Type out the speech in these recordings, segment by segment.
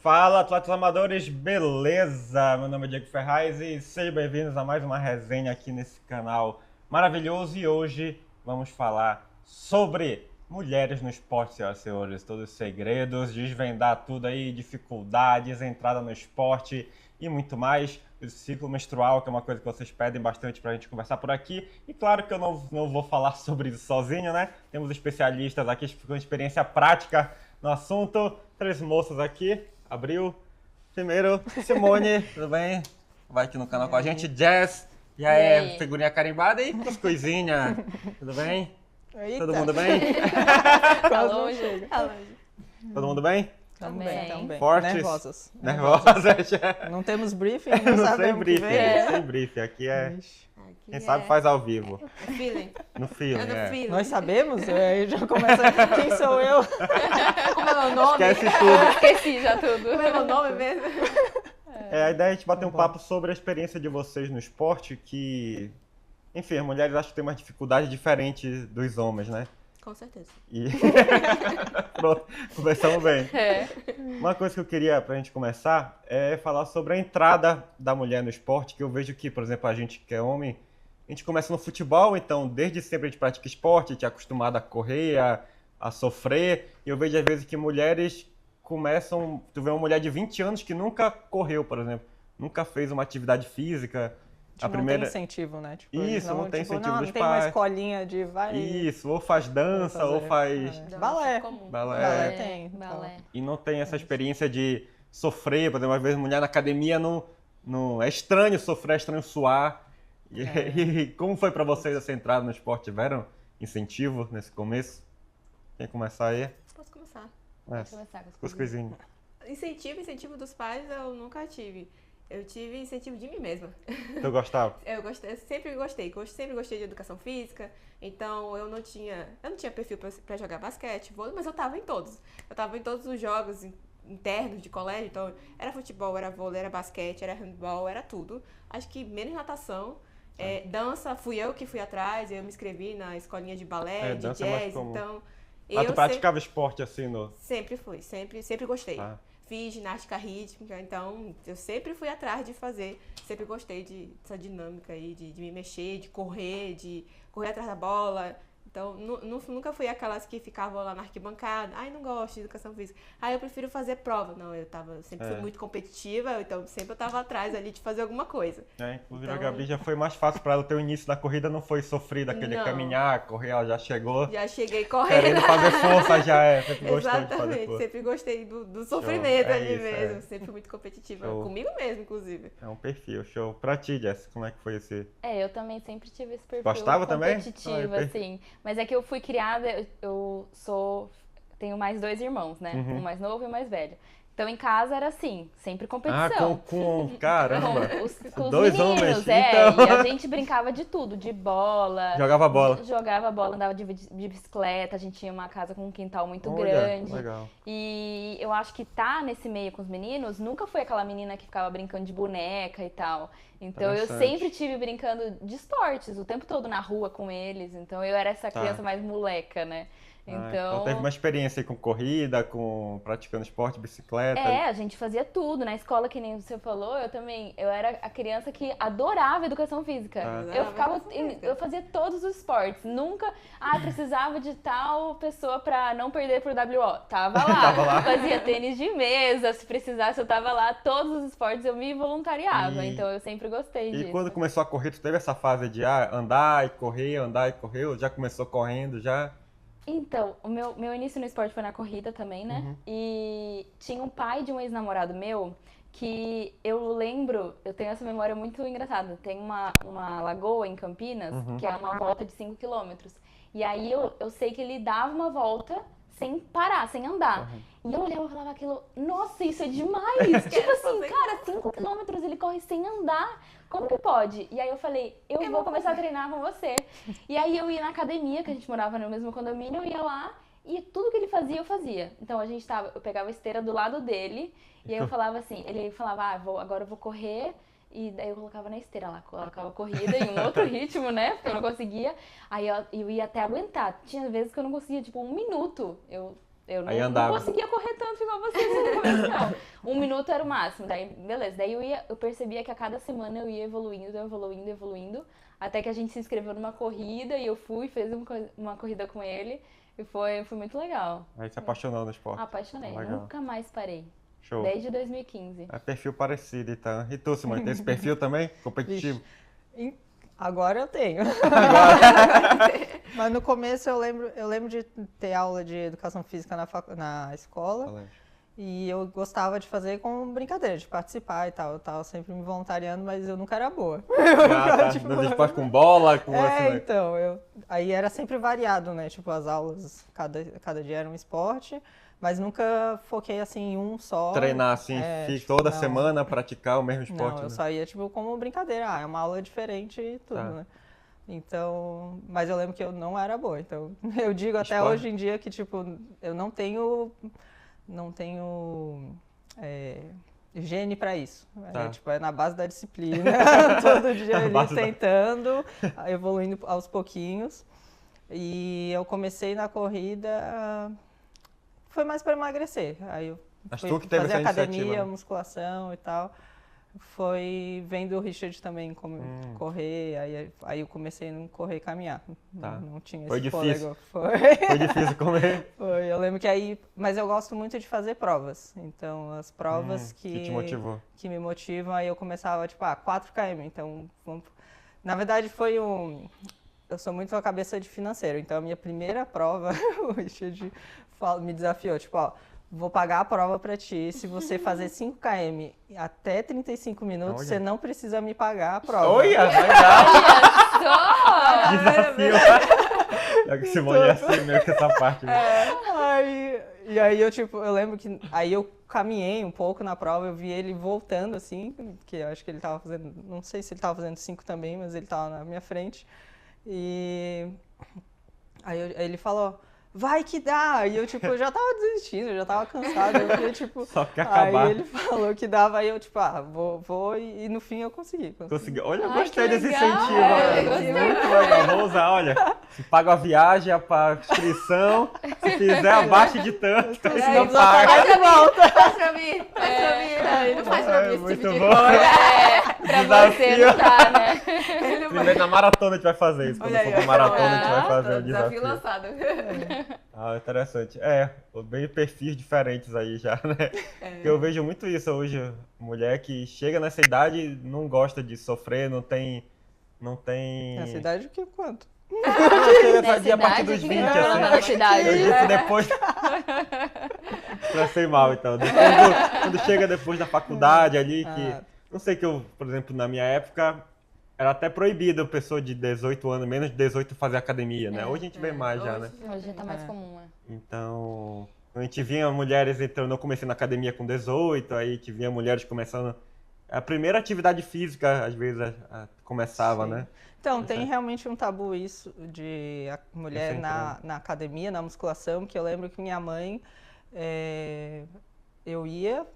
Fala, atletas amadores, beleza? Meu nome é Diego Ferraz e sejam bem-vindos a mais uma resenha aqui nesse canal maravilhoso. E hoje vamos falar sobre mulheres no esporte, senhoras e senhores. Todos os segredos, desvendar tudo aí, dificuldades, entrada no esporte e muito mais. O ciclo menstrual, que é uma coisa que vocês pedem bastante pra gente conversar por aqui. E claro que eu não vou falar sobre isso sozinho, né? Temos especialistas aqui com experiência prática no assunto. Três moças aqui. Abril. Primeiro, Simone, tudo bem? Vai aqui no canal com a gente. Jazz, já é figurinha carimbada e Cuscuzinha. Tudo bem? Eita. Todo mundo bem? Tá longe. Todo mundo bem? Tamo bem. Fortes? Nervosas. Nervosas? Não temos briefing, não Sem sabemos o que briefing, vem. sem briefing. Aqui é... Ixi. Quem sabe faz ao vivo. Feeling. No filme, No feeling. Nós sabemos? Aí já começa, quem sou eu? Como é meu nome? Esquece tudo. Esqueci já tudo. Como é meu nome mesmo? A ideia é a gente bater um papo sobre a experiência de vocês no esporte, que... Enfim, as mulheres acham que tem uma dificuldade diferente dos homens, né? Com certeza. E... Pronto, começamos bem. É. Uma coisa que eu queria, pra gente começar, é falar sobre a entrada da mulher no esporte, que eu vejo que, por exemplo, a gente que é homem, a gente começa no futebol, então desde sempre a gente pratica esporte, a gente é acostumado a correr, a sofrer, e eu vejo às vezes que mulheres começam, tu vê uma mulher de 20 anos que nunca correu, por exemplo, nunca fez uma atividade física. A gente não tem incentivo, né? Tipo, Isso, não tem incentivo dos não tem uma pais. escolinha de vai... Isso, ou faz dança, ou faz... Balé. Balé. Tem. Balé. E não tem essa experiência de sofrer, por exemplo, às vezes mulher na academia não é estranho sofrer, é estranho suar. E como foi pra vocês essa entrada no esporte? Tiveram incentivo nesse começo? Quem começar aí? Posso começar? Pode começar com as coisinhas. Incentivo dos pais eu nunca tive. Eu tive incentivo de mim mesma. Tu gostava? Eu sempre gostei de educação física, então eu não tinha perfil pra jogar basquete, vôlei, mas eu tava em todos. Eu tava em todos os jogos internos de colégio, então era futebol, era vôlei, era basquete, era handball, era tudo. Acho que menos natação. Dança, fui eu que fui atrás, eu me inscrevi na escolinha de balé, de dança é mais jazz, comum. então... Ah, tu praticava esporte assim no... Sempre fui, sempre gostei. Ah. Fiz ginástica rítmica, então eu sempre fui atrás de fazer, sempre gostei dessa dinâmica aí, de me mexer, de correr atrás da bola. Então, nunca fui aquelas que ficavam lá na arquibancada, ai, não gosto de educação física, ai, eu prefiro fazer prova. Não, eu sempre fui muito competitiva, então sempre eu tava atrás ali de fazer alguma coisa. Inclusive a Gabi já foi mais fácil pra ela, o teu início da corrida não foi sofrido, aquele caminhar, correr, ela já chegou. Já cheguei correndo. Querendo fazer força já, sempre gostou de fazer Exatamente, força. sempre gostei do sofrimento ali isso, mesmo, sempre fui muito competitiva, Show. Comigo mesmo, inclusive. É um perfil, show. Pra ti, Jess, como é que foi esse... Eu também sempre tive esse perfil Gostava também? competitivo, assim. Mas é que eu fui criada, tenho mais dois irmãos, né? Um mais novo e um mais velho. Então em casa era assim, sempre competição. Caramba! Com os Dois meninos, homens, e a gente brincava de tudo, de bola. Jogava bola. Jogava bola, andava de bicicleta, a gente tinha uma casa com um quintal muito Olha, grande. legal. E eu acho que tá nesse meio com os meninos, nunca foi aquela menina que ficava brincando de boneca e tal. Então eu sempre tive brincando de esportes, o tempo todo na rua com eles. Então eu era essa criança mais moleca, né? Então teve uma experiência aí com corrida, com praticando esporte, bicicleta. A gente fazia tudo. Na escola, que nem você falou, eu era a criança que adorava educação física. Eu fazia todos os esportes. Nunca, precisava de tal pessoa pra não perder pro WO. Tava lá. Tava lá. Fazia tênis de mesa, se precisasse eu tava lá. Todos os esportes eu me voluntariava. Então eu sempre gostei disso. E quando começou a correr, tu teve essa fase de andar e correr, ou já começou correndo, já? Então, o meu início no esporte foi na corrida também, né? E tinha um pai de um ex-namorado meu que eu lembro, eu tenho essa memória muito engraçada. Tem uma lagoa em Campinas, que é uma volta de 5 quilômetros. E aí eu sei que ele dava uma volta sem parar, sem andar. E eu olhava e falava aquilo, nossa, isso é demais! Tipo assim, cara, 5 quilômetros ele corre sem andar. Como que pode? E aí eu falei, eu vou começar a treinar com você. E aí eu ia na academia, que a gente morava no mesmo condomínio, eu ia lá e tudo que ele fazia, eu fazia. Então eu pegava a esteira do lado dele e aí eu falava assim, ele falava, agora eu vou correr. E daí eu colocava na esteira lá, colocava a corrida em um outro ritmo, né? Porque eu não conseguia. Aí eu ia até aguentar. Tinha vezes que eu não conseguia, tipo, 1 minuto. Eu Eu Aí não andava. conseguia correr tanto igual vocês no começo, não. 1 minuto era o máximo, daí beleza. Daí eu percebia que a cada semana eu ia evoluindo, até que a gente se inscreveu numa corrida e eu fiz uma corrida com ele e foi muito legal. Aí se apaixonou no esporte. Apaixonei, Legal. nunca mais parei. Show. Desde 2015. É perfil parecido, então. E tu, Simone, tem esse perfil também? Competitivo? Agora eu tenho. Mas no começo eu lembro de ter aula de educação física na escola. Valente. E eu gostava de fazer com brincadeira, de participar e tal. Eu tava sempre me voluntariando, mas eu nunca era boa. Tá. Nos esportes com bola, com assim, então, aí era sempre variado, né? Tipo, as aulas, cada dia era um esporte, mas nunca foquei assim em um só. Treinar assim, tipo, toda não. semana, praticar o mesmo esporte. Não, eu né? só ia, tipo, como brincadeira. É uma aula diferente e tudo, Tá. né? Então, mas eu lembro que eu não era boa. Então, eu digo até Esporte. hoje em dia que, tipo, eu não tenho gene pra isso. Tá. É na base da disciplina, todo dia Na ali base da- tentando, evoluindo aos pouquinhos. E eu comecei na corrida, foi mais para emagrecer. Aí eu Mas fui tu que teve fazer essa academia, iniciativa, né? musculação e tal. Foi vendo o Richard também correr, aí eu comecei a não correr e caminhar. Tá. Não tinha Foi esse difícil. fôlego. Foi difícil comer. Eu lembro que mas eu gosto muito de fazer provas. Então, as provas que te motivou. que me motivam, aí eu começava, tipo, 4 km. Então, na verdade, eu sou muito a cabeça de financeiro. Então, a minha primeira prova, o Richard me desafiou, tipo, ó, vou pagar a prova pra ti. Se você fazer 5 km até 35 minutos, Olha. você não precisa me pagar a prova. Olha, legal! Só! Desafio! É que Simone é assim mesmo com essa parte. Né? E aí eu lembro que aí eu caminhei um pouco na prova, eu vi ele voltando assim, que eu acho que ele tava fazendo, não sei se ele tava fazendo 5 também, mas ele tava na minha frente. E aí ele falou, vai que dá! E eu, tipo, eu já tava desistindo, eu já tava cansada. Eu fiquei, tipo, Só quer acabar. Aí ele falou que dava, aí eu, tipo, vou e no fim eu consegui. Consegui. Olha, eu Ai, gostei que desse legal. incentivo. É, Olha. gostei. Muito legal. Vou usar, olha. Se paga a viagem, a inscrição, se fizer abaixo de tanto, se não Precisamos paga. pagar de volta. Faz pra mim, faz pra mim. Não faz pra mim esse Muito tipo de bom. coisa. Pra Desafio. você não tá, né? Ele não Primeiro na maratona a gente vai fazer isso. Quando Olha for aí, pra ó. maratona a gente vai fazer o Desafio desafio. lançado. Ah, interessante. Bem perfis diferentes aí já, né? Porque eu vejo muito isso hoje. Mulher que chega nessa idade e não gosta de sofrer, não tem... Nessa idade, o que? Quanto? Chega Nessa dia a partir dos idade, 20, que falando da assim. idade. Eu disse depois... Passei mal, então. Quando chega depois da faculdade ali, que... Não sei que eu, por exemplo, na minha época, era até proibido a pessoa de 18 anos, menos de 18, fazer academia, né? Hoje a gente vê mais já, né? Hoje já tá mais comum, né? Então, a gente via mulheres entrando, eu comecei na academia com 18, aí a gente via mulheres começando... A primeira atividade física, às vezes, começava, Sim. né? Então, tem realmente um tabu isso de a mulher Isso na academia, na musculação, que eu lembro que minha mãe, eu ia,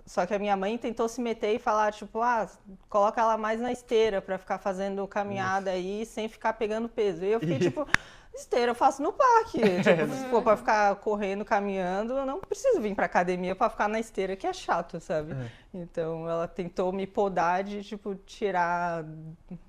só que a minha mãe tentou se meter e falar, tipo, coloca ela mais na esteira pra ficar fazendo caminhada aí sem ficar pegando peso. E eu fiquei, tipo, esteira eu faço no parque. Tipo, se for pra ficar correndo, caminhando, eu não preciso vir pra academia pra ficar na esteira, que é chato, sabe? Então, ela tentou me podar de, tipo, tirar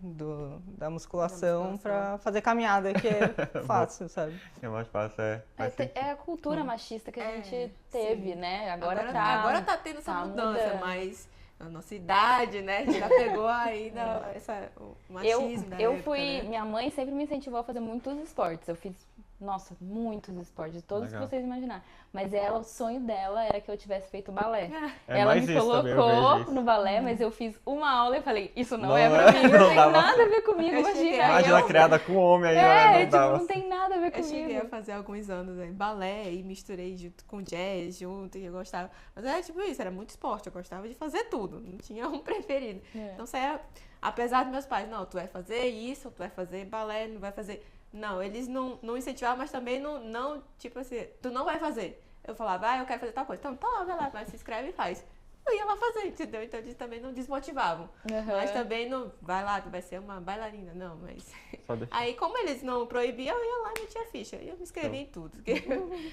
da musculação pra fazer caminhada, que é fácil, sabe? É mais fácil, É a cultura machista que a gente teve, sim. né? Agora tá tendo essa tá mudança, mudando. mas a nossa idade, né? Já pegou ainda o machismo da Eu época, fui. né? Minha mãe sempre me incentivou a fazer muitos esportes. Eu fiz, nossa, muitos esportes, todos Legal. que vocês imaginarem. Mas o sonho dela era que eu tivesse feito balé. É Ela mais me isso também, eu colocou vejo isso. no balé, mas eu fiz uma aula e falei, isso não Não é é, pra mim, não não tem dava. nada a ver comigo, Eu cheguei imagina. aí, Imagina eu- criada com homem aí, É, não dava. não tem nada a ver Eu cheguei a comigo. fazer alguns anos balé e misturei junto com jazz junto e eu gostava. Mas era tipo isso, era muito esporte, eu gostava de fazer tudo, não tinha um preferido. Então saia, apesar dos meus pais, não, tu vai fazer isso, tu vai fazer balé, não vai fazer. Não, eles não incentivavam, mas também não, tipo assim, tu não vai fazer. Eu falava, eu quero fazer tal coisa. Então, tá, vai lá, vai, se inscreve e faz. eu ia lá fazer, entendeu? Então eles também não desmotivavam. Mas também não, vai lá, tu vai ser uma bailarina, não, mas... Só deixa. Aí, como eles não proibiam, eu ia lá e metia ficha. Eu me inscrevi em tudo, porque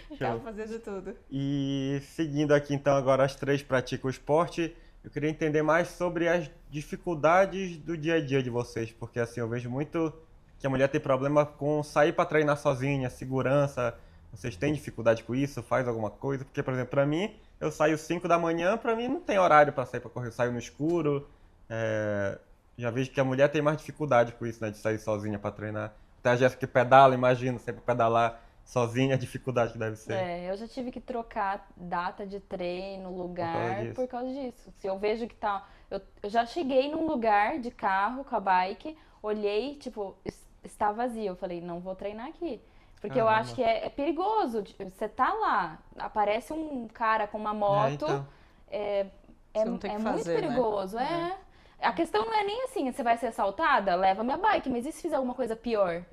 eu tava fazendo tudo. E seguindo aqui, então, agora as três praticam o esporte, eu queria entender mais sobre as dificuldades do dia a dia de vocês, porque assim, eu vejo muito que a mulher tem problema com sair para treinar sozinha, segurança. Vocês têm dificuldade com isso? Faz alguma coisa? Porque, por exemplo, para mim, eu saio 5 da manhã, para mim não tem horário para sair para correr, eu saio no escuro. Já vejo que a mulher tem mais dificuldade com isso, né, de sair sozinha para treinar. Até a Jéssica que pedala, imagino, sempre pedalar sozinha, a dificuldade que deve ser. Eu já tive que trocar data de treino, lugar, disso. por causa disso. Se eu vejo que tá... Eu já cheguei num lugar de carro com a bike, olhei, tipo, está vazio. Eu falei, não vou treinar aqui. Porque eu Caramba. acho que é perigoso. Você tá lá, aparece um cara com uma moto, então. Você não tem que muito fazer, né? perigoso. A questão não é nem assim, você vai ser assaltada, leva minha bike, mas e se fizer alguma coisa pior?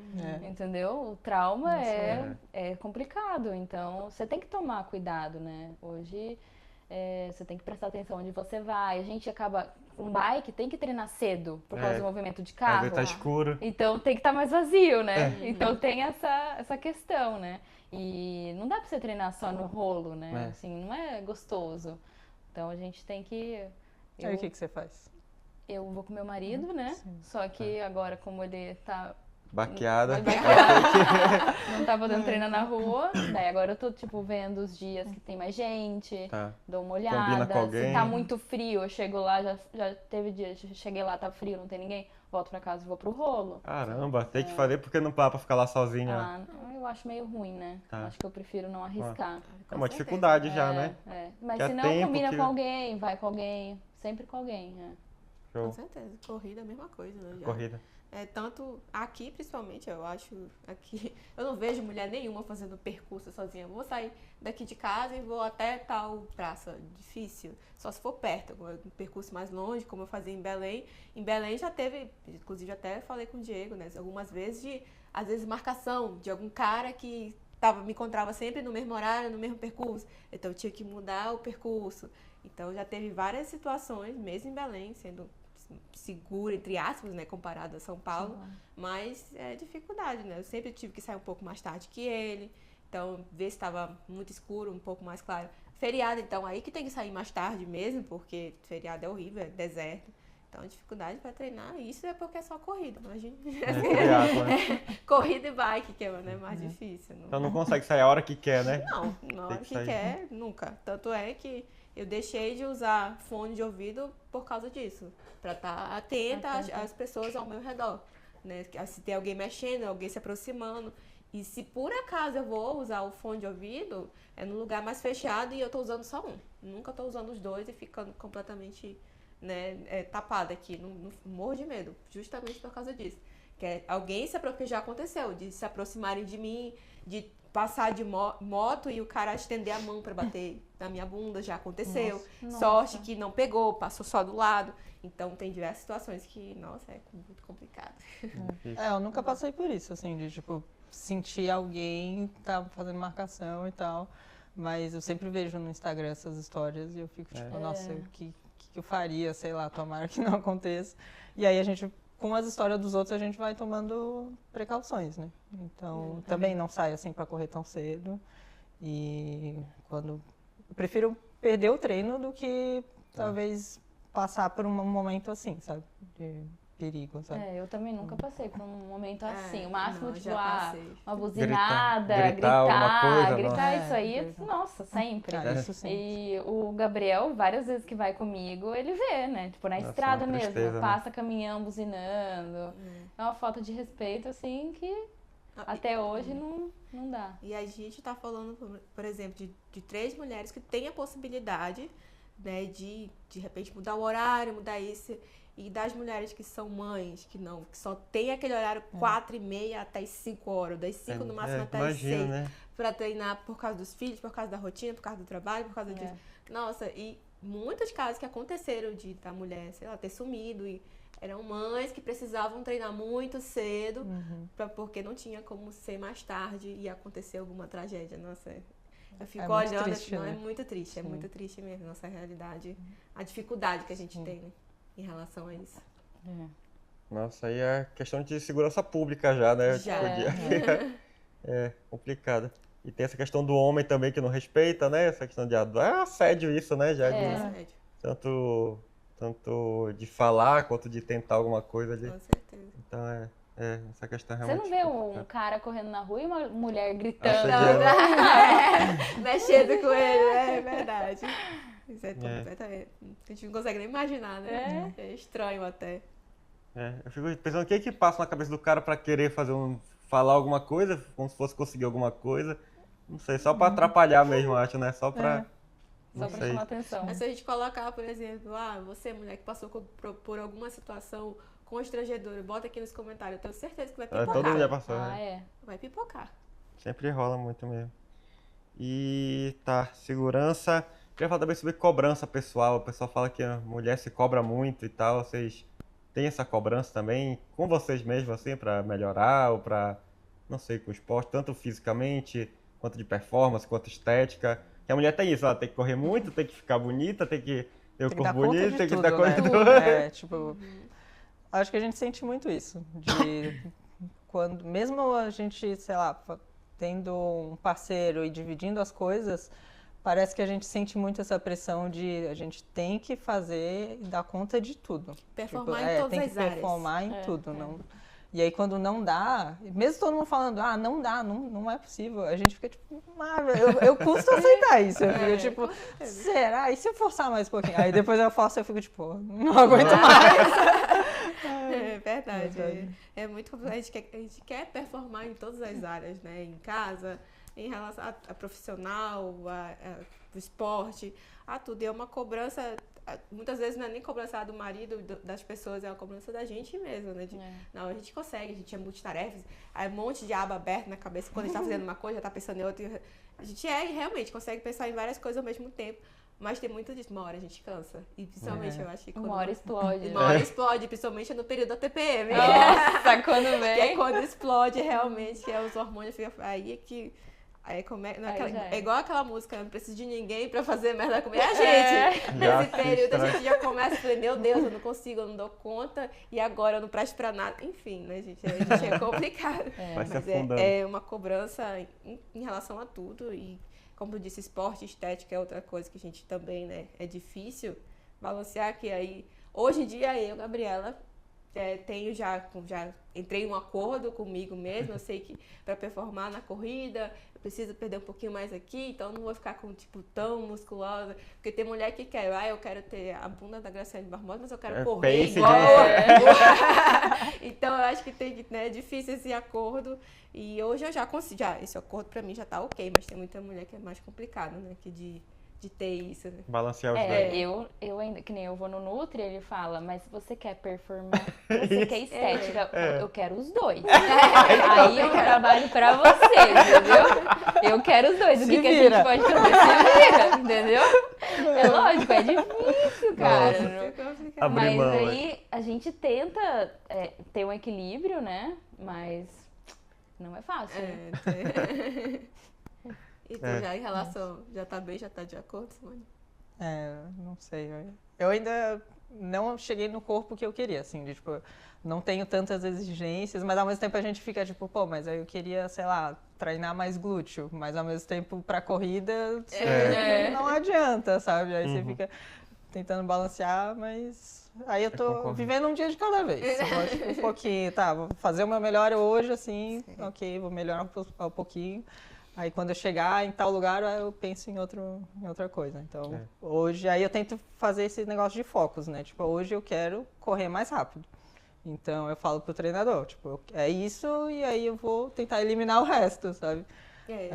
Entendeu? O trauma é complicado, então você tem que tomar cuidado, né? Hoje você tem que prestar atenção onde você vai. A gente acaba, com bike, tem que treinar cedo, por causa do movimento de Às carro. vezes tá escuro. Então tem que estar mais vazio, né? Então tem essa questão, né? E não dá pra você treinar só no rolo, né? Assim, não é gostoso. Então a gente tem que... Aí o que você faz? Eu vou com meu marido, né? Só que agora, como ele tá... Baqueada. Não tá podendo treinar na rua. Daí agora eu tô, tipo, vendo os dias que tem mais gente. Tá. Dou uma Combina olhada. com alguém. Se tá muito frio, eu chego lá, já teve dia, cheguei lá, tá frio, não tem ninguém. Volto pra casa e vou pro rolo. Caramba, tem que fazer porque não dá pra ficar lá sozinha. Ah, eu acho meio ruim, né? Tá. Acho que eu prefiro não arriscar. É uma dificuldade já, né? Mas Que é se não, tempo combina que- com alguém, vai com alguém. Sempre com alguém, Show. Com certeza. Corrida é a mesma coisa, né? Já. Corrida. Tanto aqui, principalmente, eu acho aqui... Eu não vejo mulher nenhuma fazendo percurso sozinha. Eu vou sair daqui de casa e vou até tal praça. Difícil. Só se for perto. Um percurso mais longe, como eu fazia em Belém. Em Belém já teve... Inclusive, até falei com o Diego, né? Algumas vezes às vezes, marcação de algum cara que me encontrava sempre no mesmo horário, no mesmo percurso. Então, eu tinha que mudar o percurso. Então, já teve várias situações, mesmo em Belém, sendo segura, entre aspas, né, comparado a São Paulo, mas é dificuldade, né? Eu sempre tive que sair um pouco mais tarde que ele, então ver se estava muito escuro, um pouco mais claro. Feriado, então, aí que tem que sair mais tarde mesmo, porque feriado é horrível, é deserto. Então, dificuldade para treinar, isso é porque é só corrida, imagina. Feriado, né? Corrida e bike, que é, né, mais difícil. Então não consegue sair a hora que quer, né? Não, na hora que que sair. quer, nunca. Tanto é que eu deixei de usar fone de ouvido por causa disso. Pra estar atenta às pessoas ao meu redor. Né? Se tem alguém mexendo, alguém se aproximando. E se por acaso eu vou usar o fone de ouvido, é num lugar mais fechado e eu tô usando só um. Nunca tô usando os dois e ficando completamente, né, tapada aqui. Não morro de medo, justamente por causa disso. Alguém porque já aconteceu, de se aproximarem de mim, de passar de moto e o cara estender a mão pra bater na minha bunda, já aconteceu. Nossa. Sorte que não pegou, passou só do lado. Então tem diversas situações que, nossa, é muito complicado. Eu nunca passei por isso, assim, de tipo, sentir alguém tá fazendo marcação e tal. Mas eu sempre vejo no Instagram essas histórias e eu fico tipo, nossa, o que eu faria, sei lá, tomara que não aconteça. E aí a gente, com as histórias dos outros, a gente vai tomando precauções, né? Então, também não saio assim pra correr tão cedo. E quando... Eu prefiro perder o treino do que, talvez, passar por um momento assim, sabe? De perigo, sabe? Eu também nunca passei por um momento assim. O máximo, não, tipo, já passei. uma buzinada, Gritar alguma coisa, gritar não. isso aí, nossa, sempre. Isso sim. E o Gabriel, várias vezes que vai comigo, ele vê, né? Tipo, na Nossa, estrada uma mesmo, tristeza, né? passa caminhão buzinando. É uma falta de respeito, assim, que até hoje não dá. E a gente tá falando, por exemplo, de 3 mulheres que têm a possibilidade, né, de repente mudar o horário, mudar isso. E das mulheres que são mães, que só tem aquele horário 4h30 até as 5 horas, das 5 no máximo até as 6, né? pra treinar por causa dos filhos, por causa da rotina, por causa do trabalho, por causa disso. Nossa, e muitos casos que aconteceram da mulher, sei lá, ter sumido e eram mães que precisavam treinar muito cedo, porque não tinha como ser mais tarde e acontecer alguma tragédia. Nossa, Eu fico É muito olhando, triste, não, né? é muito triste, é Sim. muito triste mesmo, nossa realidade, a dificuldade que a gente tem, né, em relação a isso. Nossa, aí é questão de segurança pública já, né? Já. Tipo, é complicado. E tem essa questão do homem também que não respeita, né? Essa questão de é assédio isso, né? Já É, de sério, tanto de falar quanto de tentar alguma coisa ali. com certeza. Então essa questão Você realmente não vê um complicada. cara correndo na rua e uma mulher gritando? Assediando. Mexendo com ele, né? É verdade. Isso é É. completamente. A gente não consegue nem imaginar, né? É estranho até. Eu fico pensando o que passa na cabeça do cara pra querer falar alguma coisa, como se fosse conseguir alguma coisa. Não sei, só pra atrapalhar mesmo, acho, né? Só pra. Só Não pra sei. chamar atenção. Mas se a gente colocar, por exemplo, você, mulher que passou por alguma situação constrangedora, bota aqui nos comentários. Eu tenho certeza que vai pipocar. Todo mundo já passou, Ah, né? é. Vai pipocar. Sempre rola muito mesmo. E tá, segurança. Queria falar também sobre cobrança pessoal. O pessoal fala que a mulher se cobra muito e tal. Vocês têm essa cobrança também com vocês mesmos, assim, pra melhorar ou pra, não sei, com o esporte, tanto fisicamente, quanto de performance, quanto estética. Que a mulher tem isso, ela tem que correr muito, tem que ficar bonita, tem que ter o Tem que corpo dar conta bonito, de tem que tudo, dar conta né? de tudo. É, tipo, acho que a gente sente muito isso. De quando, mesmo a gente, sei lá, tendo um parceiro e dividindo as coisas, parece que a gente sente muito essa pressão de a gente tem que fazer e dar conta de tudo. Performar Tipo, em todas tem as que áreas. performar em tudo. Não... E aí quando não dá, mesmo todo mundo falando, não dá, não é possível, a gente fica tipo, eu custo aceitar isso. Eu fico tipo, com certeza. será? E se eu forçar mais um pouquinho? Aí depois eu faço, eu fico tipo, não aguento mais. É verdade. Verdade. É muito complexo. A gente quer performar em todas as áreas, né? Em casa, em relação a profissional, o esporte, a tudo. E é uma cobrança, muitas vezes não é nem cobrança do marido, das pessoas, é uma cobrança da gente mesmo, né? Não, a gente consegue, a gente é multitarefas, aí um monte de aba aberta na cabeça, quando a gente tá fazendo uma coisa, já tá pensando em outra. A gente realmente consegue pensar em várias coisas ao mesmo tempo. Mas tem muito disso. Uma hora a gente cansa. E principalmente eu acho que quando. Uma hora explode. Uma hora explode, principalmente no período da TPM. Nossa, quando Que é vem. quando explode realmente, que é os hormônios ficam. Aí é que. Aí não é, Aí já é. é igual aquela música, não preciso de ninguém pra fazer merda comigo. A gente, Já nesse fiz, período, a né? gente já começa a falar, meu Deus, eu não consigo, eu não dou conta, e agora eu não presto pra nada. Enfim, né, gente? A gente é complicado. Vai se Mas afundando. é uma cobrança em relação a tudo. E, como eu disse, esporte, estética é outra coisa que a gente também, né? É difícil balancear, que aí... Hoje em dia, eu, Gabriela, tenho já entrei em um acordo comigo mesma. Eu sei que para performar na corrida, eu preciso perder um pouquinho mais aqui, então não vou ficar com, tipo, tão musculosa. Porque tem mulher que quer, eu quero ter a bunda da Graciane Barbosa, mas eu quero correr pace igual. de- Então, eu acho que é difícil esse acordo. E hoje eu já consigo, esse acordo pra mim já tá ok, mas tem muita mulher que é mais complicado, né? Que de ter isso, né? Balancear os dois. Eu ainda, que nem eu vou no Nutri, ele fala, mas você quer performar, você quer estética, eu quero os dois. Aí eu trabalho pra você, entendeu? Eu quero os dois. O que a gente vira. pode fazer? Se vira, entendeu? É lógico, é difícil, cara. Nossa. É complicado. Abrir Mas mão, aí a gente tenta ter um equilíbrio, né? Mas não é fácil. né? E tu já em relação, já tá bem, já tá de acordo, Simone? Não sei. Eu ainda não cheguei no corpo que eu queria, assim, de, tipo, não tenho tantas exigências, mas ao mesmo tempo a gente fica tipo, pô, mas aí eu queria, sei lá, treinar mais glúteo, mas ao mesmo tempo pra corrida não adianta, sabe? Aí você fica tentando balancear, mas aí eu tô concordo. vivendo um dia de cada vez. Eu acho que um pouquinho, tá, vou fazer o meu melhor hoje, assim, ok, vou melhorar um pouquinho. Aí quando eu chegar em tal lugar, aí eu penso em outra coisa. Então, hoje, aí eu tento fazer esse negócio de focos, né? Tipo, hoje eu quero correr mais rápido. Então, eu falo pro treinador, tipo, é isso e aí eu vou tentar eliminar o resto, sabe?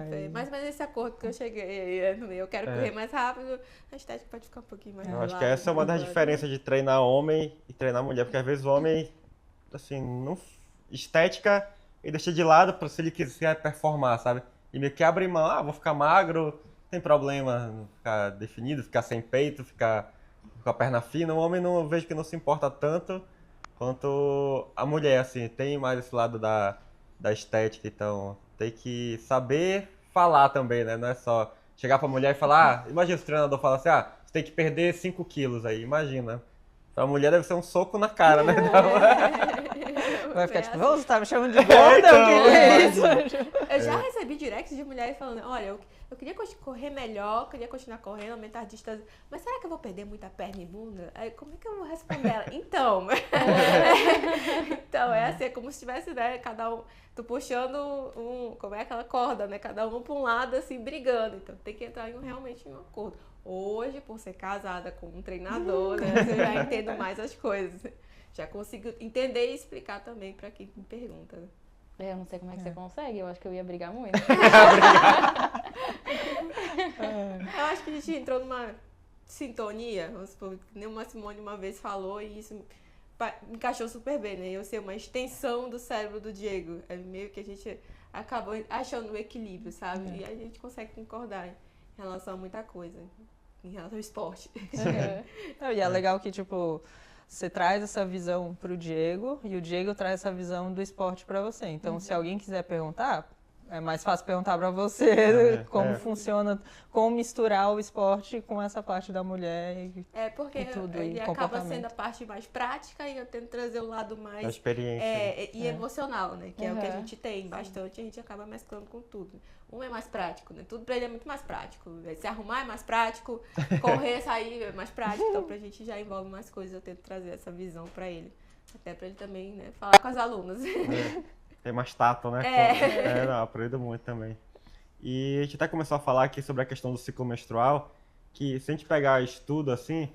Foi mais ou menos esse acordo que eu cheguei. Eu quero correr mais rápido, a estética pode ficar um pouquinho mais Eu acho que relaxa, essa é uma das mais diferenças de treinar homem e treinar mulher, porque às vezes o homem, assim, não estética ele deixa de lado para se ele quiser performar, sabe? E meio que abre mão, vou ficar magro, não tem problema, não ficar definido, ficar sem peito, ficar com a perna fina. O homem não eu vejo que não se importa tanto quanto a mulher, assim, tem mais esse lado da estética, então tem que saber falar também, né? Não é só chegar pra mulher e falar, imagina se o treinador fala assim, você tem que perder 5 quilos aí, imagina. Pra mulher deve ser um soco na cara, né? Vai ficar tipo, você tá me chamando de gorda? então, O que é isso? Eu já recebi directs de mulheres falando, olha, eu queria correr melhor, queria continuar correndo, aumentar a distância, mas será que eu vou perder muita perna e bunda? Aí, como é que eu vou responder ela? Então, então é assim, é como se tivesse, né, cada um, tu puxando como é aquela corda, né, cada um pra um lado, assim, brigando, então tem que entrar realmente em um acordo. Hoje, por ser casada com um treinador, né, eu já entendo mais as coisas. Já consigo entender e explicar também pra quem me pergunta. Eu não sei como é que você consegue, eu acho que eu ia brigar muito. Eu acho que a gente entrou numa sintonia, vamos supor, que nem uma Simone uma vez falou e isso encaixou super bem, né? Eu sei uma extensão do cérebro do Diego. É meio que a gente acabou achando o equilíbrio, sabe? E a gente consegue concordar em relação a muita coisa, em relação ao esporte. E é legal que, tipo, você traz essa visão pro Diego e o Diego traz essa visão do esporte pra você. Então, se alguém quiser perguntar, é mais fácil perguntar pra você como funciona, como misturar o esporte com essa parte da mulher porque e tudo, ele e acaba sendo a comportamento. parte mais prática e eu tento trazer o lado mais A experiência. e emocional, né? Que é o que a gente tem bastante, a gente acaba mesclando com tudo. Um é mais prático, né? Tudo pra ele é muito mais prático. Se arrumar é mais prático, correr, sair é mais prático. Então pra gente já envolve mais coisas, eu tento trazer essa visão pra ele. Até pra ele também, né, falar com as alunas. Tem mais tato, né? Não, aprendo muito também. E a gente até começou a falar aqui sobre a questão do ciclo menstrual, que se a gente pegar estudo assim,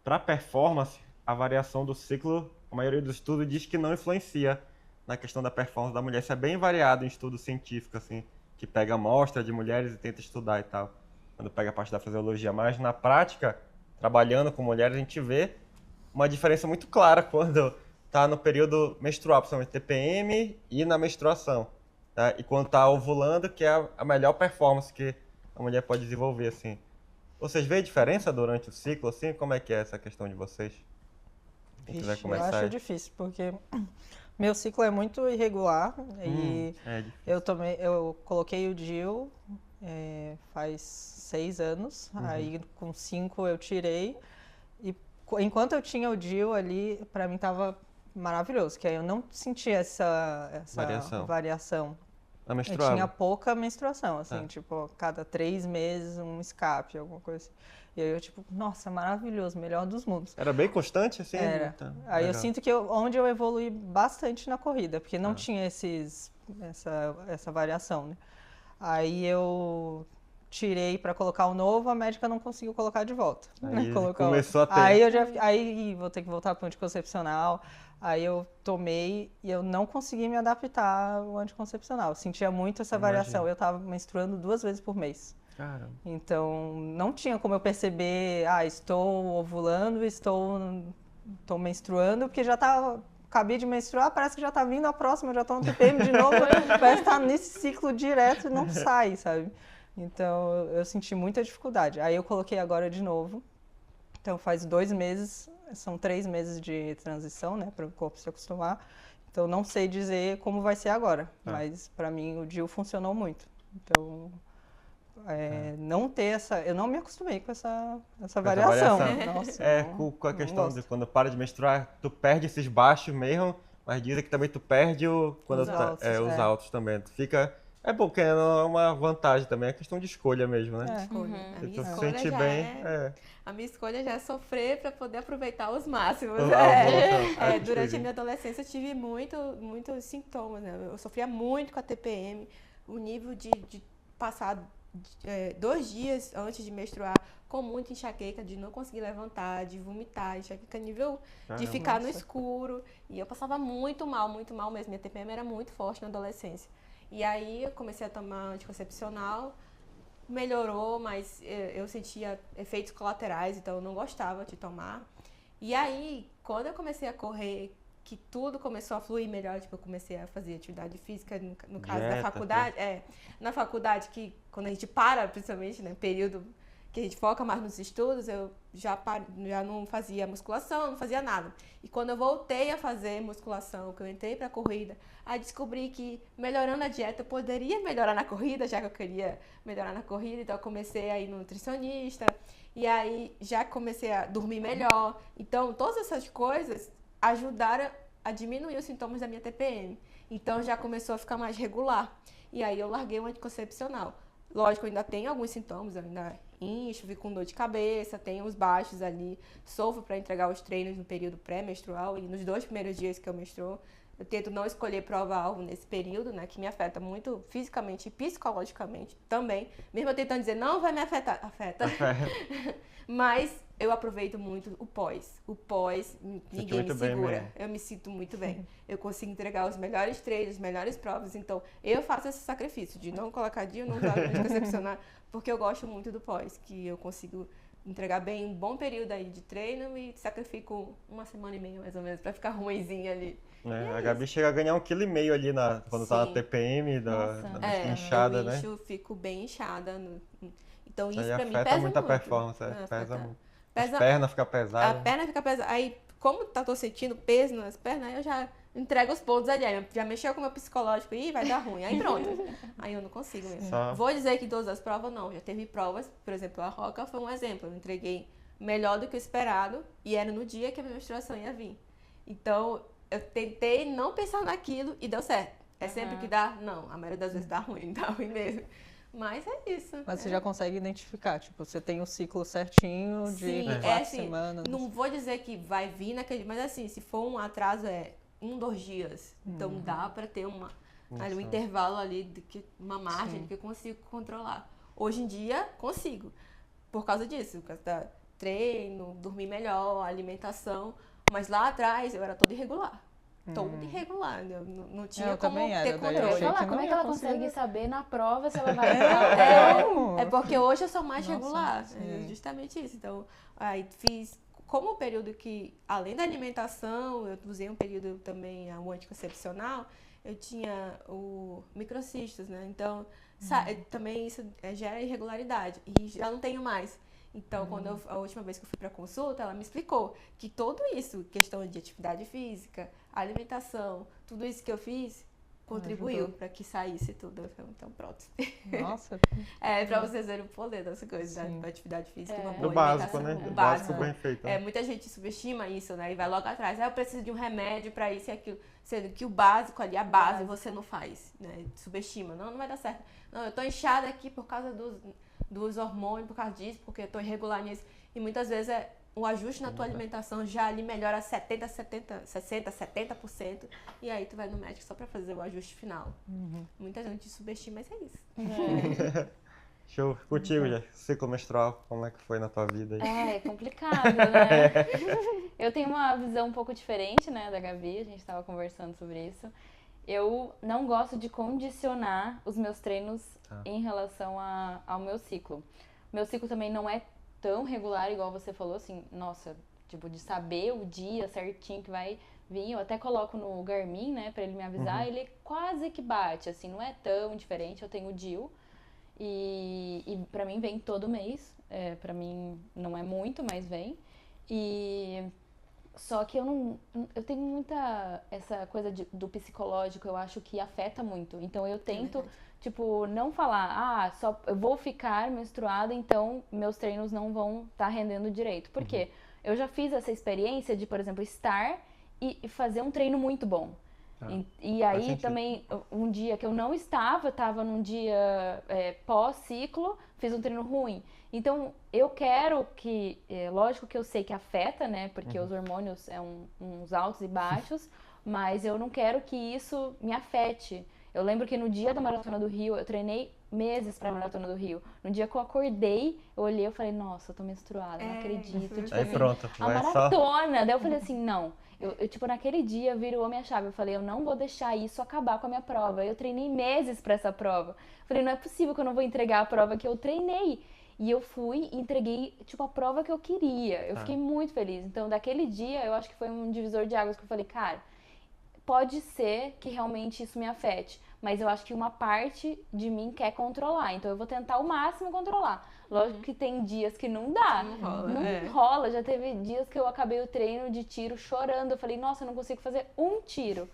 para performance, a variação do ciclo, a maioria dos estudos diz que não influencia na questão da performance da mulher. Isso é bem variado em estudo científico, assim, que pega amostra de mulheres e tenta estudar e tal. Quando pega a parte da fisiologia, mas na prática, trabalhando com mulheres, a gente vê uma diferença muito clara quando tá no período menstrual, principalmente TPM e na menstruação. Tá? E quando tá ovulando, que é a melhor performance que a mulher pode desenvolver, assim. Vocês veem diferença durante o ciclo, assim? Como é que é essa questão de vocês? Quem quiser Vixe, eu começar acho aí. difícil, porque meu ciclo é muito irregular e eu coloquei o DIU faz 6 anos, aí com 5 eu tirei e enquanto eu tinha o DIU ali, pra mim tava maravilhoso, que aí eu não sentia essa variação. Na Eu menstruação. tinha pouca menstruação, assim, tipo, cada 3 meses um escape, alguma coisa assim. E aí eu, tipo, nossa, maravilhoso, melhor dos mundos. Era bem constante, assim? Era. Tá, Aí eu legal. sinto que onde eu evolui bastante na corrida, porque não tinha essa variação, né? Aí eu tirei pra colocar o novo, a médica não conseguiu colocar de volta. Aí Colocar começou outro. a ter. Aí eu já, aí vou ter que voltar pro anticoncepcional. Aí eu tomei e eu não consegui me adaptar ao anticoncepcional. Eu sentia muito essa variação. Eu tava menstruando 2 vezes por mês. Caramba. Então, não tinha como eu perceber, estou ovulando, estou menstruando, porque já acabei de menstruar, parece que já tá vindo a próxima, já tô no TPM de novo, parece que tá nesse ciclo direto e não sai, sabe? Então, eu senti muita dificuldade. Aí eu coloquei agora de novo. Então, faz 2 meses, são 3 meses de transição, né, para o corpo se acostumar. Então, não sei dizer como vai ser agora, mas para mim o DIU funcionou muito. Então, não ter eu não me acostumei com essa variação. Nossa, com a questão de quando para de menstruar, tu perde esses baixos mesmo, mas dizem que também tu perde os altos também. Tu fica... É bom, porque é uma vantagem também, é questão de escolha mesmo, né? Escolha. A Se minha tu se escolha sente já bem, A minha escolha já é sofrer para poder aproveitar os máximos. Durante a minha adolescência eu tive muitos sintomas, né? Eu sofria muito com a TPM, o nível de passar 2 dias antes de menstruar com muita enxaqueca, de não conseguir levantar, de vomitar, enxaqueca nível de ficar no escuro. E eu passava muito mal mesmo. Minha TPM era muito forte na adolescência. E aí eu comecei a tomar anticoncepcional, melhorou, mas eu sentia efeitos colaterais, então eu não gostava de tomar. E aí, quando eu comecei a correr, que tudo começou a fluir melhor, tipo, eu comecei a fazer atividade física, no caso da faculdade, na faculdade, que quando a gente para, principalmente, né, período que a gente foca mais nos estudos, eu já não fazia musculação, não fazia nada. E quando eu voltei a fazer musculação, que eu entrei pra corrida, aí descobri que melhorando a dieta eu poderia melhorar na corrida, já que eu queria melhorar na corrida, então eu comecei a ir no nutricionista, e aí já comecei a dormir melhor. Então, todas essas coisas ajudaram a diminuir os sintomas da minha TPM. Então, já começou a ficar mais regular. E aí eu larguei o anticoncepcional. Lógico, eu ainda tenho alguns sintomas, eu ainda incho, fico com dor de cabeça, tenho os baixos ali, sofro para entregar os treinos no período pré-menstrual e nos 2 primeiros dias que eu menstruo. Eu tento não escolher prova-alvo nesse período, né, que me afeta muito fisicamente e psicologicamente também. Mesmo eu tentando dizer, não vai me afetar, afeta. Mas eu aproveito muito o pós. O pós, ninguém me segura. Eu me sinto muito bem. Eu consigo entregar os melhores treinos, as melhores provas. Então, eu faço esse sacrifício de não colocar dia, não usar anticoncepcional, porque eu gosto muito do pós, que eu consigo entregar bem um bom período aí de treino e sacrifico 1 semana e meia, mais ou menos, pra ficar ruimzinha ali. A Gabi chega a ganhar 1,5 kg ali quando tá na TPM, inchada, né? Eu fico bem inchada. Então, isso aí pra mim afeta pesa muito a muito. performance, pesa muito. As Pesa, pernas ficam pesadas. a perna fica pesada. Aí, como tô sentindo peso nas pernas, aí eu já entrego os pontos ali. Aí já mexeu com o meu psicológico e vai dar ruim. Aí pronto. Aí eu não consigo mesmo. Vou dizer que todas as provas não. Já teve provas, por exemplo, a Roca foi um exemplo. Eu entreguei melhor do que o esperado e era no dia que a minha menstruação ia vir. Então, eu tentei não pensar naquilo e deu certo. É sempre que dá? Não. A maioria das vezes dá ruim mesmo. Mas é isso. Mas você já consegue identificar, tipo, você tem o ciclo certinho de 4 semanas. Não vou dizer que vai vir naquele, mas assim, se for um atraso 1, 2 dias. Então dá pra ter um intervalo ali, uma margem que eu consigo controlar. Hoje em dia, consigo. Por causa disso, por causa da treino, dormir melhor, alimentação. Mas lá atrás eu era toda irregular. Todo irregular, não tinha como ter controle. Como é que ela consegue saber na prova se ela vai É porque hoje eu sou mais regular, é justamente isso. Então, aí fiz, como o período que, além da alimentação, eu usei um período também, o anticoncepcional, eu tinha o microcistos, né? Então, também isso gera irregularidade, e já não tenho mais. Então, a última vez que eu fui para consulta, ela me explicou que tudo isso, questão de atividade física, alimentação, tudo isso que eu fiz, contribuiu para que saísse tudo. Então, pronto. Nossa. Para vocês verem o poder das coisas, da atividade física, uma boa do básico, alimentação. né? O básico bem feito. Muita gente subestima isso, né? E vai logo atrás. Eu preciso de um remédio para isso e aquilo. Sendo que o básico ali, a base, você não faz, né? Subestima. Não vai dar certo. Não, eu tô inchada aqui por causa dos hormônios, por causa disso, porque eu tô irregular nisso. E muitas vezes o ajuste na tua alimentação já ali melhora 70%. E aí tu vai no médico só pra fazer o ajuste final. Muita gente subestima, mas é isso. Show. Contigo, já. Ciclo menstrual, como é que foi na tua vida aí? É complicado, né? Eu tenho uma visão um pouco diferente, né, da Gabi. A gente tava conversando sobre isso. Eu não gosto de condicionar os meus treinos em relação ao meu ciclo. Meu ciclo também não é tão regular, igual você falou, assim, nossa, tipo, de saber o dia certinho que vai vir. Eu até coloco no Garmin, né, pra ele me avisar, ele quase que bate, assim, não é tão diferente. Eu tenho o DIU e pra mim vem todo mês. Pra mim não é muito, mas vem. Só que eu tenho muita essa coisa do psicológico, eu acho que afeta muito. Então eu tento, tipo, não falar, só eu vou ficar menstruada, então meus treinos não vão estar rendendo direito. Por quê? Eu já fiz essa experiência de, por exemplo, estar e fazer um treino muito bom. E aí também, um dia que eu não estava num dia pós-ciclo, fiz um treino ruim. Então, eu quero que, lógico que eu sei que afeta, né, porque os hormônios uns altos e baixos, mas eu não quero que isso me afete. Eu lembro que no dia da Maratona do Rio, eu treinei meses pra Maratona do Rio. No dia que eu acordei, eu olhei e falei, nossa, eu tô menstruada, não acredito. Tipo, aí assim, pronto, a maratona. Daí eu falei assim, não. Eu, tipo, naquele dia virou minha chave. Eu falei, eu não vou deixar isso acabar com a minha prova. Eu treinei meses pra essa prova. Eu falei, não é possível que eu não vou entregar a prova que eu treinei. E eu fui e entreguei, tipo, a prova que eu queria. Eu fiquei muito feliz. Então, daquele dia, eu acho que foi um divisor de águas que eu falei, cara, pode ser que realmente isso me afete, mas eu acho que uma parte de mim quer controlar. Então, eu vou tentar ao máximo controlar. Lógico que tem dias que não dá. Não rola, Não rola. Já teve dias que eu acabei o treino de tiro chorando. Eu falei, nossa, eu não consigo fazer um tiro.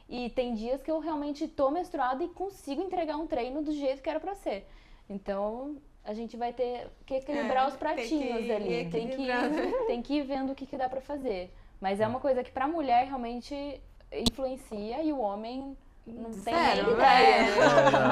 E tem dias que eu realmente tô menstruada e consigo entregar um treino do jeito que era pra ser. Então, a gente vai ter que equilibrar os pratinhos ali. Tem que ir vendo o que dá pra fazer. Mas é uma coisa que pra mulher realmente influencia e o homem não tem nem ideia.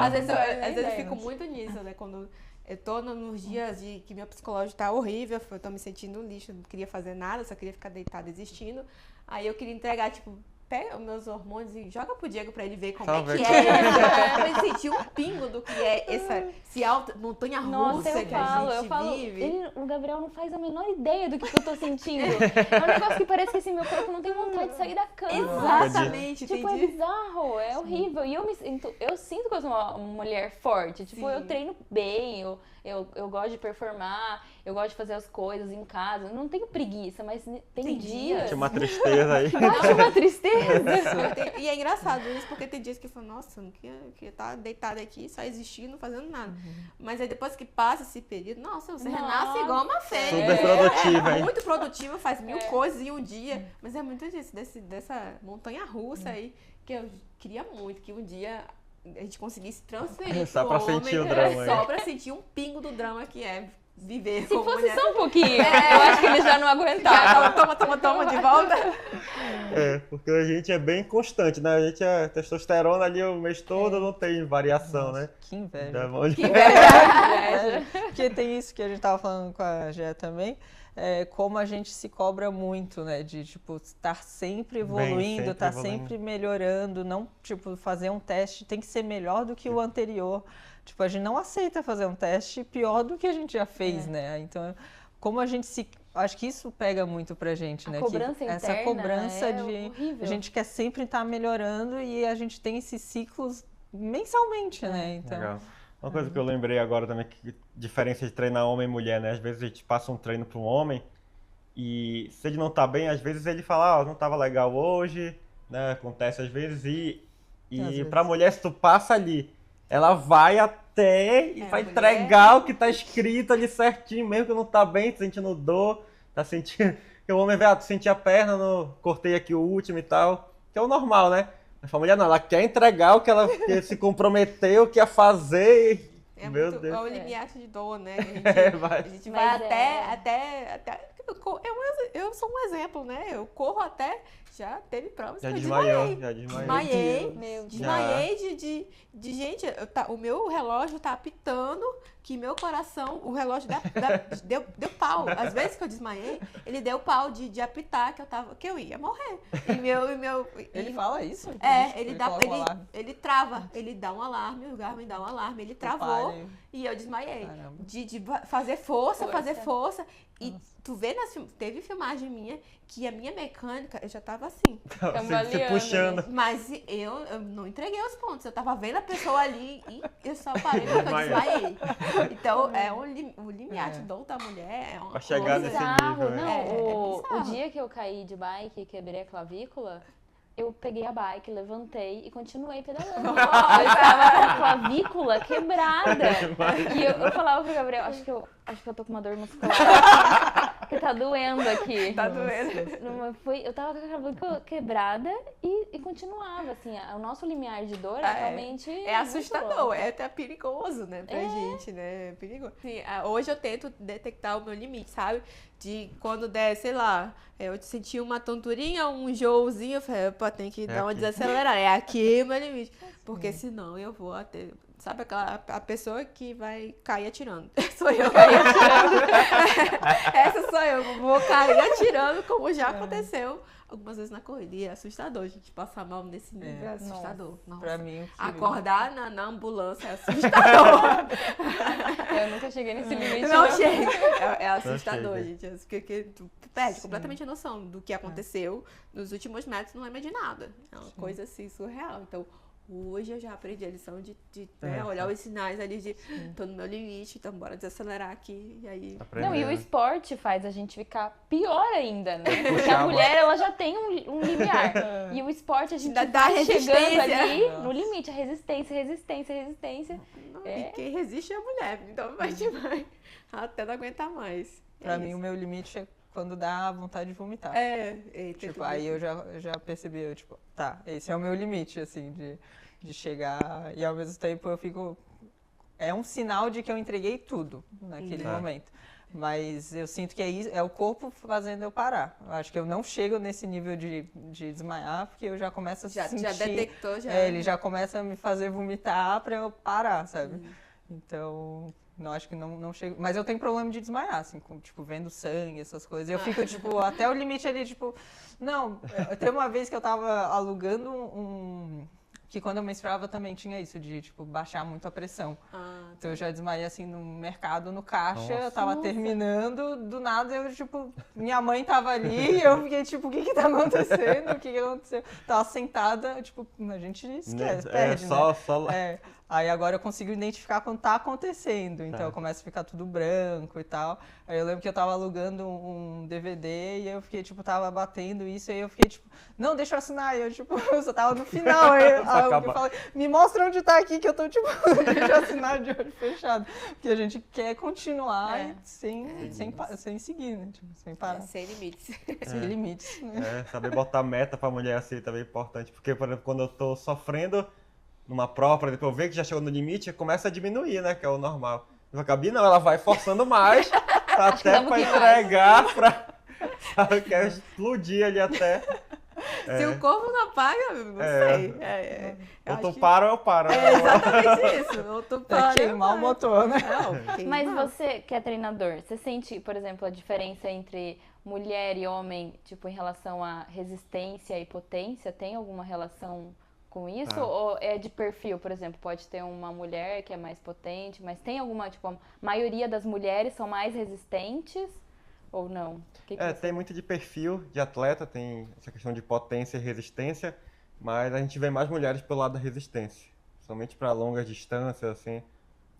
Às vezes eu fico muito nisso, né? Quando eu tô nos dias de que meu psicológico tá horrível, eu tô me sentindo um lixo, não queria fazer nada, só queria ficar deitada existindo. Aí eu queria entregar, tipo, pega os meus hormônios e joga pro Diego pra ele ver como é que é. Pra ele sentir um pingo do que é esse alto, montanha russa que a gente vive. O Gabriel não faz a menor ideia do que eu tô sentindo. É um negócio que parece que assim, meu corpo não tem vontade de sair da cama. Exatamente, tipo, entendi. É bizarro, é horrível. E eu sinto que eu sou uma mulher forte. Tipo, eu treino bem, eu gosto de performar, eu gosto de fazer as coisas em casa. Eu não tenho preguiça, mas tem dias. Tinha uma tristeza aí. Bate uma tristeza. E é engraçado isso, porque tem dias que eu falo, nossa, eu não queria estar deitada aqui, só existindo, não fazendo nada. Mas aí depois que passa esse período, nossa, você renasce igual uma fênix. Super produtiva, hein? Muito produtiva, faz 1000 coisas em um dia. Mas é muito disso, dessa montanha russa aí, que eu queria muito que um dia a gente conseguisse transferir só pra homem, sentir o drama. só pra sentir um pingo do drama que é viver Se como fosse mulher. só um pouquinho, eu acho que ele já não aguentava. Toma de volta. Porque a gente é bem constante, né? A gente é testosterona ali o mês todo, não tem variação, né? Que inveja. Tá bom? Que inveja. Porque tem isso que a gente tava falando com a Gé também. Como a gente se cobra muito, né? De, tipo, estar sempre evoluindo, estar sempre melhorando. Não, tipo, fazer um teste tem que ser melhor do que o anterior. Tipo, a gente não aceita fazer um teste pior do que a gente já fez, né? Então, como a gente se... Acho que isso pega muito pra gente, né? Cobrança interna essa cobrança de... horrível. A gente quer sempre estar melhorando e a gente tem esses ciclos mensalmente, né? Então... Legal. Uma coisa que eu lembrei agora também, que diferença de treinar homem e mulher, né? Às vezes a gente passa um treino para um homem e se ele não tá bem, às vezes ele fala, não tava legal hoje, né? Acontece às vezes e pra mulher, se tu passa ali, ela vai até e vai entregar o que tá escrito ali certinho, mesmo que não tá bem, tá sentindo dor, tá sentindo... Porque o homem vê, tu senti a perna, cortei aqui o último e tal, que é o normal, né? Mas a mulher não, ela quer entregar o que ela se comprometeu, que ia fazer. Meu Deus. É o limiar de dor, né? A gente vai até eu sou um exemplo, né? Eu corro até... Já teve provas que eu desmaiei. Desmaiei de gente, o meu relógio tá apitando que meu coração, o relógio deu pau. Às vezes que eu desmaiei, ele deu pau de apitar que eu ia morrer. Ele fala isso? Ele trava, ele dá um alarme, o Garmin dá um alarme, ele travou e eu desmaiei. De fazer força. E tu vê, teve filmagem minha que a minha mecânica, eu já tava assim. Se puxando. Mas eu não entreguei os pontos. Eu tava vendo a pessoa ali e eu só parei porque eu desmaiei. Então, o limiar de dor da mulher é uma pra chegar nesse nível. O dia que eu caí de bike e quebrei a clavícula, eu peguei a bike, levantei e continuei pedalando. Eu estava com a clavícula quebrada. E eu falava pro Gabriel, acho que eu tô com uma dor muscular. Porque tá doendo aqui. Tá doendo. Eu tava com a clavícula quebrada e continuava, assim. O nosso limiar de dor realmente... É assustador, é até perigoso, né, pra gente, né? É perigoso. Assim, hoje eu tento detectar o meu limite, sabe? De quando der, sei lá, eu senti uma tonturinha, um enjoozinho, eu falei, tem que dar uma desacelerada. É aqui o meu limite. Porque senão eu vou até... Sabe a pessoa que vai cair atirando? Sou eu. Essa sou eu. Vou cair atirando, como já aconteceu algumas vezes na corrida. E é assustador, a gente passar mal nesse nível. É assustador. Nossa. Pra mim, acordar na ambulância é assustador. Eu nunca cheguei nesse limite. Não chega. É assustador, gente. Porque tu perde completamente a noção do que aconteceu nos últimos metros, não lembra de nada. É uma coisa assim surreal. Então, Hoje eu já aprendi a lição de né, olhar os sinais ali de tô no meu limite, então bora desacelerar aqui. E aí. Não, e o esporte faz a gente ficar pior ainda, né? Porque Puxar a mulher, ela já tem um limiar. E o esporte, a gente Dá vai chegando resistência. ali no limite. A resistência. E quem resiste é a mulher. Então a gente vai até não aguentar mais. Pra mim, o meu limite é quando dá vontade de vomitar. Tipo, Aí eu já percebi, tá, esse é o meu limite, assim, de chegar e ao mesmo tempo eu fico... É um sinal de que eu entreguei tudo naquele momento. Mas eu sinto que é o corpo fazendo eu parar. Eu acho que eu não chego nesse nível de desmaiar, porque eu já começo a sentir... Já detectou, já. ele já começa a me fazer vomitar pra eu parar, sabe? Então... Não, acho que não chego. Mas eu tenho problema de desmaiar, assim, vendo sangue, essas coisas. Eu fico, até o limite ali, Não, teve uma vez que eu tava alugando que quando eu menstruava também tinha isso, de, baixar muito a pressão. Então eu já desmaiei, assim, no mercado, no caixa, eu tava terminando, do nada eu, minha mãe tava ali, e eu fiquei, o que tá acontecendo? O que aconteceu? Tava sentada, a gente esquece, perde, né? Aí agora eu consigo identificar quando tá acontecendo, então eu começo a ficar tudo branco e tal. Aí eu lembro que eu tava alugando um DVD e eu fiquei, tava batendo isso, aí eu fiquei, não, deixa eu assinar. E eu, eu só tava no final, aí eu falei, me mostra onde tá aqui que eu tô, deixa eu assinar de olho fechado. Porque a gente quer continuar sem seguir, né, sem parar. Sem limites. Sem limites, né? Saber botar meta pra mulher assim também é importante, porque, por exemplo, quando eu tô sofrendo numa prova, por exemplo, eu ver que já chegou no limite, começa a diminuir, né, que é o normal. A Gabi não, ela vai forçando mais, até pra entregar, ela quer explodir ali até. Se o corpo não apaga, não sei. Ou tu para ou eu paro. É exatamente isso. Ou tu para. Queimar o motor, né? Mas você, que é treinador, você sente, por exemplo, a diferença entre mulher e homem, em relação à resistência e potência? Tem alguma relação com isso? Ou é de perfil, por exemplo? Pode ter uma mulher que é mais potente, mas tem alguma, a maioria das mulheres são mais resistentes ou não? Tem muito de perfil de atleta, tem essa questão de potência e resistência, mas a gente vê mais mulheres pelo lado da resistência. Somente para longas distâncias, assim,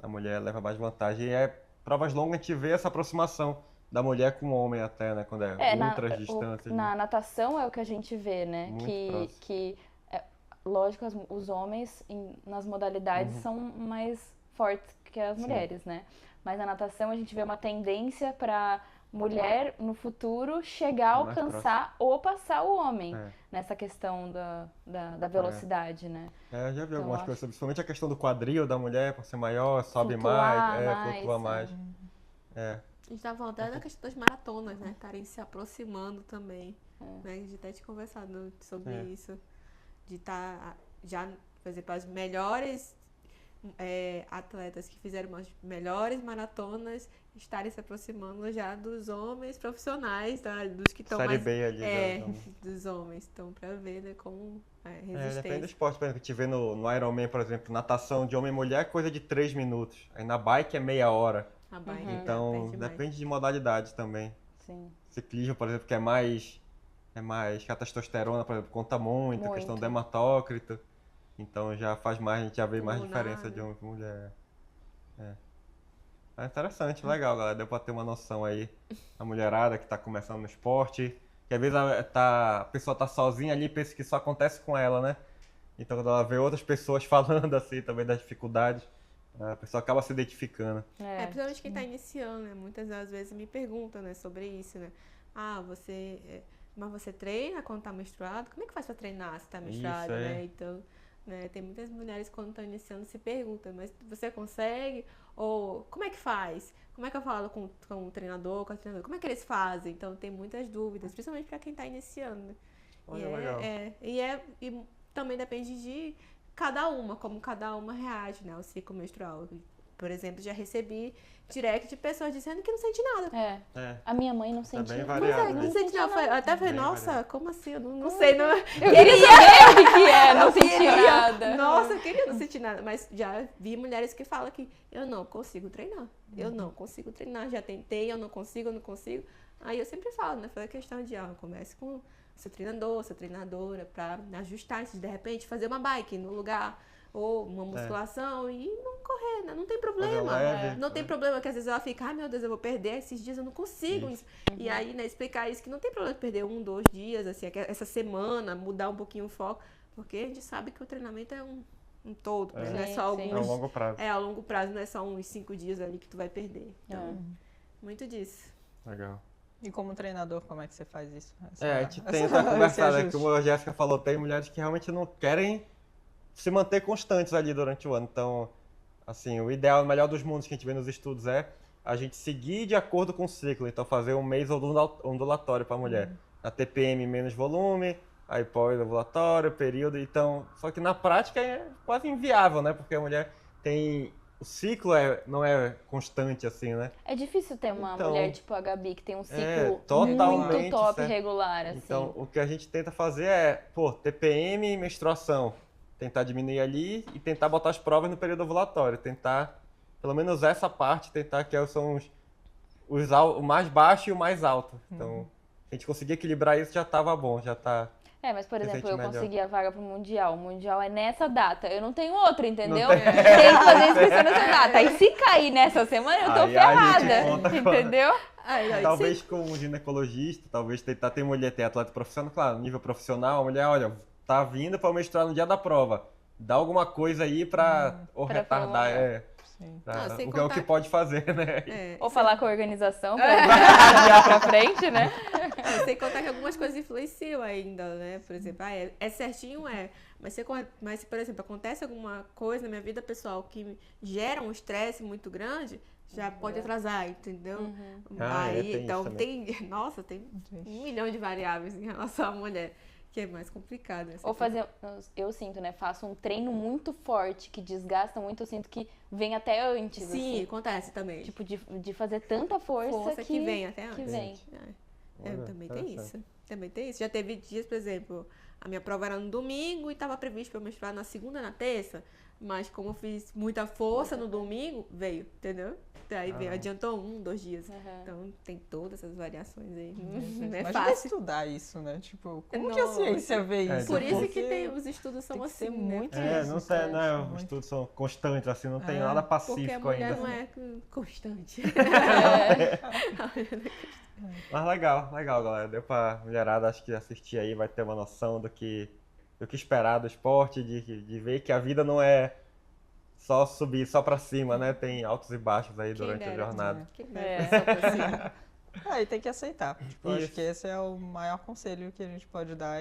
a mulher leva mais vantagem. E provas longas a gente vê essa aproximação da mulher com o homem até, né? Quando ultras distâncias. Na natação é o que a gente vê, né? Muito Lógico, os homens nas modalidades são mais fortes que as mulheres, né? Mas na natação a gente vê uma tendência para mulher no futuro chegar a alcançar ou passar o homem nessa questão da velocidade, né? Eu já vi algumas coisas, principalmente a questão do quadril da mulher, por ser maior, sobe mais, flutua mais. A gente tava falando até da questão das maratonas, né? Estarem se aproximando também. Né? A gente até tinha conversado sobre isso. De estar já, por exemplo, as melhores atletas que fizeram as melhores maratonas estarem se aproximando já dos homens profissionais, tá? Dos que estão mais... B ali. Dos homens. Então, pra ver, né, como resistência. Depende do esporte. Por exemplo, a gente vê no Ironman, por exemplo, natação de homem e mulher é coisa de 3 minutos. Aí na bike é meia hora. A bike então, depende de modalidade também. Sim. Ciclismo, por exemplo, que é mais que a testosterona, por exemplo, conta muito. A questão do hematócrito. Então já faz mais, a gente já vê mais diferença de homem e mulher. É interessante, legal, galera. Deu pra ter uma noção aí. A mulherada que tá começando no esporte. Que às vezes a pessoa tá sozinha ali e pensa que só acontece com ela, né? Então quando ela vê outras pessoas falando assim também das dificuldades, a pessoa acaba se identificando. Principalmente quem tá iniciando, né? Muitas das vezes me perguntam, né, sobre isso, né? Mas você treina quando tá menstruado? Como é que faz pra treinar se tá menstruado, né? Então, né, tem muitas mulheres quando estão iniciando se perguntam, mas você consegue? Ou como é que faz? Como é que eu falo com o treinador, com a treinadora? Como é que eles fazem? Então tem muitas dúvidas, principalmente pra quem tá iniciando, né? Legal. E também depende de cada uma, como cada uma reage, né, ao ciclo menstrual. Por exemplo, já recebi direct de pessoas dizendo que não sente nada. A minha mãe não sentia. Bem variado, Não sente nada. Eu até falei, nossa, como assim? Eu não sei. Eu queria saber o que é, não sentir nada. Nossa, eu queria não sentir nada. Mas já vi mulheres que falam que eu não consigo treinar. Eu não consigo treinar. Já tentei, eu não consigo. Aí eu sempre falo, né? Foi a questão de, comece com seu treinador, sua treinadora, pra ajustar, se de repente fazer uma bike no lugar, ou uma musculação e não correr, né? Não tem problema. leve, Não tem problema que às vezes ela fica, ai meu Deus, eu vou perder, esses dias eu não consigo. E aí, né, explicar isso, que não tem problema de perder 1, 2 dias, assim, essa semana, mudar um pouquinho o foco, porque a gente sabe que o treinamento é um todo, né? Não é só alguns... É a longo prazo. É, a longo prazo, não é só uns 5 dias ali que tu vai perder. Então, muito disso. Legal. E como treinador, como é que você faz isso? A gente tenta conversar, né? Como a Jéssica falou, tem mulheres que realmente não querem se manter constantes ali durante o ano. Então, assim, o ideal, o melhor dos mundos que a gente vê nos estudos é a gente seguir de acordo com o ciclo. Então, fazer um mês ondulatório para a mulher. A TPM menos volume, aí pós-ovulatório, período. Então, só que na prática é quase inviável, né? Porque a mulher tem... O ciclo não é constante, assim, né? É difícil ter uma mulher tipo a Gabi, que tem um ciclo totalmente muito top, certo. regular, assim. Então, o que a gente tenta fazer é, TPM e menstruação. Tentar diminuir ali e tentar botar as provas no período ovulatório. Tentar, pelo menos essa parte, tentar que são o mais baixo e o mais alto. Então, a gente conseguir equilibrar isso já estava bom, já tá... Mas, por exemplo, eu melhor. consegui a vaga pro Mundial. O Mundial é nessa data. Eu não tenho outra, entendeu? Não tem. Tenho que fazer a inscrição nessa data. Aí se cair nessa semana, eu tô Aí a gente ferrada. conta com- Entendeu? Talvez com um ginecologista, talvez tentar ter mulher, ter atleta profissional, claro, nível profissional, a mulher, olha, tá vindo para menstruar no dia da prova. Dá alguma coisa aí para ou Pra retardar, prolongar. Sim. sem o que é o contar- que pode fazer, né? Ou falar com a organização pra adiar pra frente, né? Sem contar que algumas coisas influenciam ainda, né? Por exemplo, é certinho, mas se, por exemplo, acontece alguma coisa na minha vida pessoal que gera um estresse muito grande, já pode atrasar, entendeu? tem Então isso tem 1 milhão de variáveis em relação à mulher, que é mais complicado. Ou fazer, eu sinto, né? Faço um treino muito forte, que desgasta muito, eu sinto que vem até antes. Sim, assim. acontece também. Tipo, de fazer tanta força que vem até antes. que vem. Olha, Também tem interessante. isso. Também tem isso. Já teve dias, por exemplo, a minha prova era no domingo e estava previsto para eu menstruar na segunda e na terça, mas como eu fiz muita força no domingo, veio, entendeu? Aí adiantou 1, 2 dias. Então tem todas essas variações aí. Não é Imagina fácil. estudar isso, né? Tipo, como Não, que a ciência vê isso? Por isso Porque que os estudos são tem que ser assim, muito né? Não isso, sei, cara, né? muito. Os estudos são constantes, assim, não tem nada Porque a pacífico mulher ainda. não é constante. Mas legal, galera. Deu pra mulherada, acho que assistir aí, vai ter uma noção do que esperar do esporte, de ver que a vida não é só subir, só pra cima, né? Tem altos e baixos aí durante a jornada. Quem dera, só por cima. Aí tem que aceitar. Tipo, acho Isso. que esse é o maior conselho que a gente pode dar,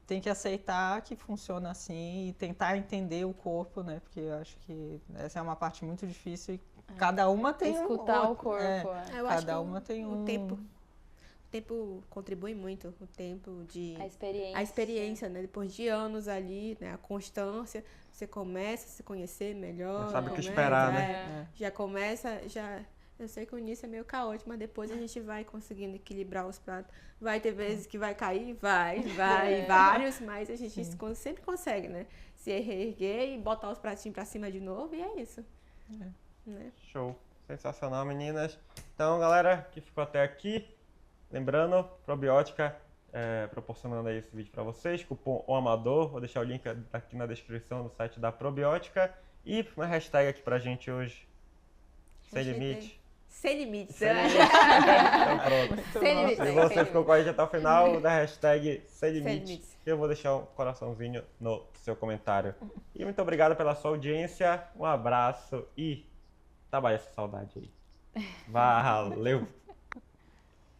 tem que aceitar que funciona assim e tentar entender o corpo, né? Porque eu acho que essa é uma parte muito difícil e cada uma tem Escutar o corpo. Eu acho que Cada uma tem o tempo. O tempo contribui muito. O tempo de... A experiência. né? Depois de anos ali, né? A constância, você começa a se conhecer melhor. Já sabe o que né? esperar, né? Já começa, eu sei que o início é meio caótico, mas depois a gente vai conseguindo equilibrar os pratos. Vai ter vezes que vai cair, vários, mas a gente sempre consegue, né? Se reerguer e botar os pratinhos pra cima de novo e é isso. Né? Show. Sensacional, meninas. Então, galera que ficou até aqui, lembrando, probiótica proporcionando aí esse vídeo para vocês, cupom OAMADOR, vou deixar o link aqui na descrição do site da Probiótica e uma hashtag aqui pra gente hoje, sem limite. Sem limites. Sem limite. Então pronto. Sem limites. Se você ficou com a gente até o final, da hashtag sem limites, limites. eu vou deixar um coraçãozinho no seu comentário. E muito obrigado pela sua audiência, um abraço e trabalhe essa saudade aí. Valeu!